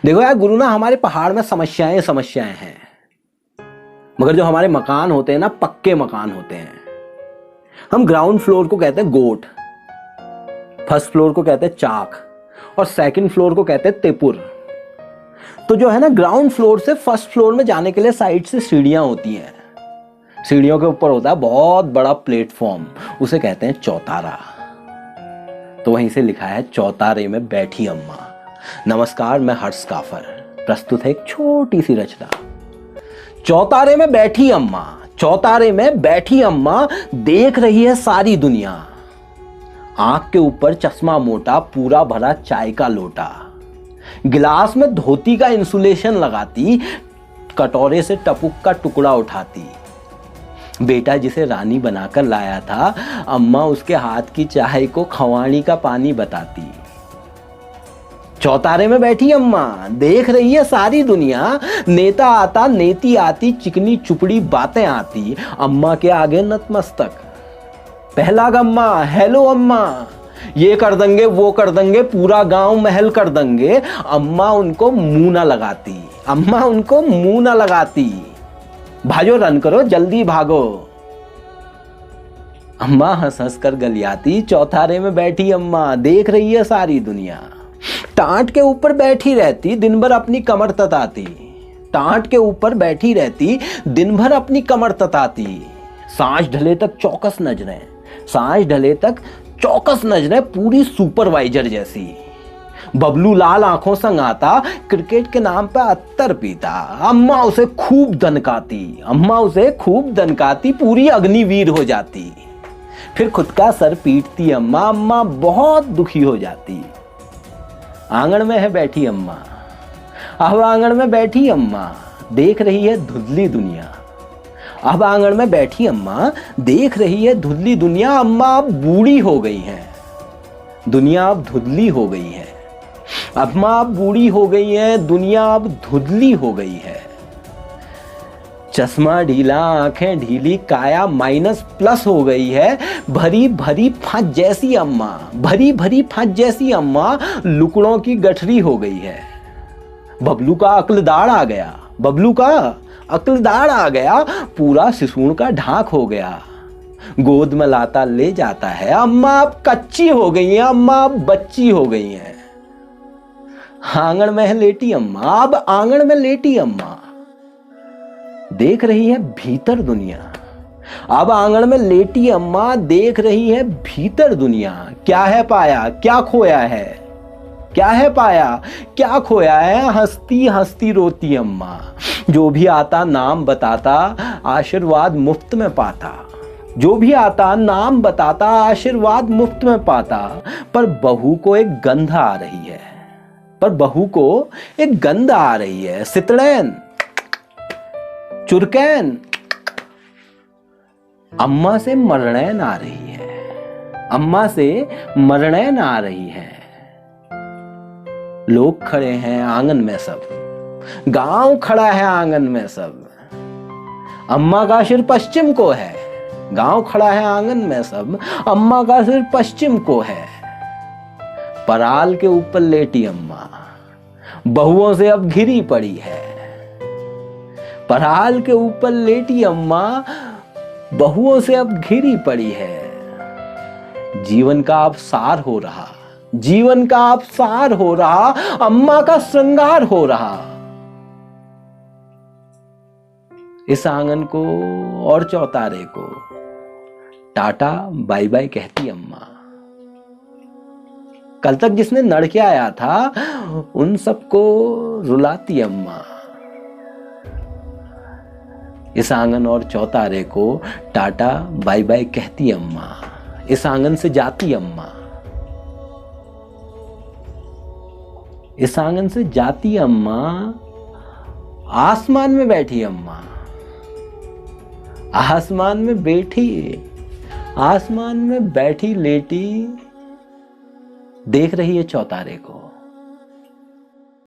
देखो यार गुरु ना, हमारे पहाड़ में समस्याएं समस्याएं हैं, मगर जो हमारे मकान होते हैं ना, पक्के मकान होते हैं। हम ग्राउंड फ्लोर को कहते हैं गोट, फर्स्ट फ्लोर को कहते हैं चाक और सेकंड फ्लोर को कहते हैं तेपुर। तो जो है ना, ग्राउंड फ्लोर से फर्स्ट फ्लोर में जाने के लिए साइड से सीढ़ियां होती हैं। सीढ़ियों के ऊपर होता है बहुत बड़ा प्लेटफॉर्म, उसे कहते हैं चौतारा। तो वहीं से लिखा है चौतारे में बैठी अम्मा। नमस्कार, मैं हर्ष काफर, प्रस्तुत है एक छोटी सी रचना। चौतारे में बैठी अम्मा, चौतारे में बैठी अम्मा, देख रही है सारी दुनिया। आंख के ऊपर चश्मा मोटा, पूरा भरा चाय का लोटा। गिलास में धोती का इंसुलेशन लगाती, कटोरे से टपुक का टुकड़ा उठाती। बेटा जिसे रानी बनाकर लाया था, अम्मा उसके हाथ की चाय को खवानी का पानी बताती। चौतारे में बैठी अम्मा, देख रही है सारी दुनिया। नेता आता, नेती आती, चिकनी चुपड़ी बातें आती, अम्मा के आगे नतमस्तक। पहला गम्मा, हेलो अम्मा, ये कर देंगे वो कर देंगे, पूरा गांव महल कर देंगे। अम्मा उनको मुंह ना लगाती, अम्मा उनको मुंह ना लगाती। भाजो, रन करो, जल्दी भागो। अम्मा हंस हंस कर गलियाती। चौतारे में बैठी अम्मा, देख रही है सारी दुनिया। टाट के ऊपर बैठी रहती, दिन भर अपनी कमर तताती। टाट के ऊपर बैठी रहती, दिन भर अपनी कमर तताती। सांस ढले तक चौकस नजरें, सांस ढले तक चौकस नजरें, पूरी सुपरवाइजर जैसी। बबलू लाल आंखों संग आता, क्रिकेट के नाम पे अत्तर पीता। अम्मा उसे खूब दनकाती, अम्मा उसे खूब दनकाती, पूरी अग्निवीर हो जाती। फिर खुद का सर पीटती अम्मा, अम्मा बहुत दुखी हो जाती। आंगन में है बैठी अम्मा, अब आंगन में बैठी अम्मा, देख रही है धुंधली दुनिया। अब आंगन में बैठी अम्मा, देख रही है धुंधली दुनिया। अम्मा अब बूढ़ी हो गई है, दुनिया अब धुंधली हो गई है। अम्मा अब बूढ़ी हो गई है, दुनिया अब धुंधली हो गई है। चश्मा ढीला, आंखें ढीली, काया माइनस प्लस हो गई है। भरी भरी फंस जैसी अम्मा, भरी भरी फंस जैसी अम्मा, लुकड़ों की गठरी हो गई है। बबलू का अक्लदाड़ आ गया, बबलू का अक्लदाड़ आ गया, पूरा सिसूण का ढाक हो गया। गोद में लाता ले जाता है। अम्मा अब कच्ची हो गई है, अम्मा अब बच्ची हो गई है। आंगन में है लेटी अम्मा, अब आंगन में लेटी अम्मा, देख रही है भीतर दुनिया। अब आंगन में लेटी अम्मा, देख रही है भीतर दुनिया। क्या है पाया, क्या खोया है, क्या है पाया, क्या खोया है। हंसती हंसती रोती अम्मा, जो भी आता नाम बताता, आशीर्वाद मुफ्त में पाता। जो भी आता नाम बताता, आशीर्वाद मुफ्त में पाता। पर बहू को एक गंध आ रही है, पर बहू को एक गंध आ रही है। सितड़ैन, चुरकैन, अम्मा से मरणैन आ रही है, अम्मा से मरणैन आ रही है। लोग खड़े हैं आंगन में सब, गांव खड़ा है आंगन में सब। अम्मा का सिर पश्चिम को है, गांव खड़ा है आंगन में सब। अम्मा का सिर पश्चिम को है। पराल के ऊपर लेटी अम्मा, बहुओं से अब घिरी पड़ी है। पराल के ऊपर लेटी अम्मा, बहुओं से अब घिरी पड़ी है। जीवन का अब सार हो रहा, जीवन का अब सार हो रहा, अम्मा का श्रृंगार हो रहा। इस आंगन को और चौतारे को टाटा बाय बाय कहती अम्मा। कल तक जिसने नड़ के आया था, उन सबको रुलाती अम्मा। इस आंगन और चौतारे को टाटा बाय बाय कहती अम्मा। इस आंगन से जाती अम्मा, इस आंगन से जाती अम्मा। आसमान में बैठी अम्मा, आसमान में बैठी, आसमान में बैठी लेटी, देख रही है चौतारे को।